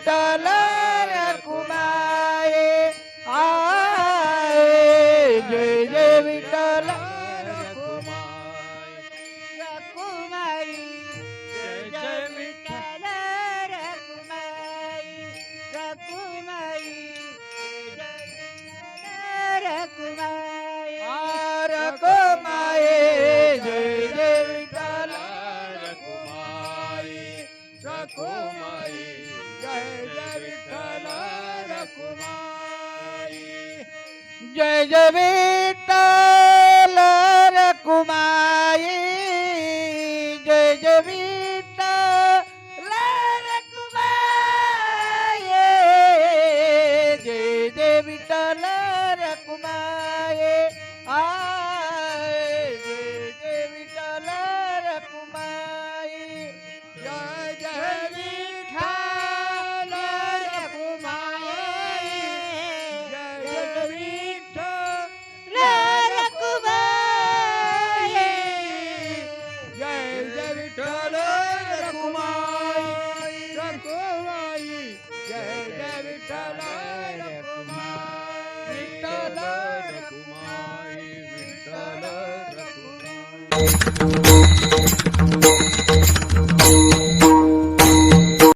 विठ्ठल रखुमाई आए जय जय विठ्ठल रखुमाई रखुमाई जय जय विठ्ठल रखुमाई रखुमाई रखुमाई रखुमाई जय जय विठ्ठल रखुमाई रखुमाई जय जय विठ्ठल रखुमाई जय जय विठ्ठल रखुमाई जय जय विठ्ठल रखुमाई जय जय विठ्ठल रखुमाई आय जय जय विठ्ठल रखुमाई जय जय विठ्ठल रखुमाई जय जय विठ्ठल रखुमाई जय जय विठ्ठल रखुमाई रखुमाई जय जय विठ्ठल रखुमाई विठ्ठल रखुमाई विठ्ठल रखुमाई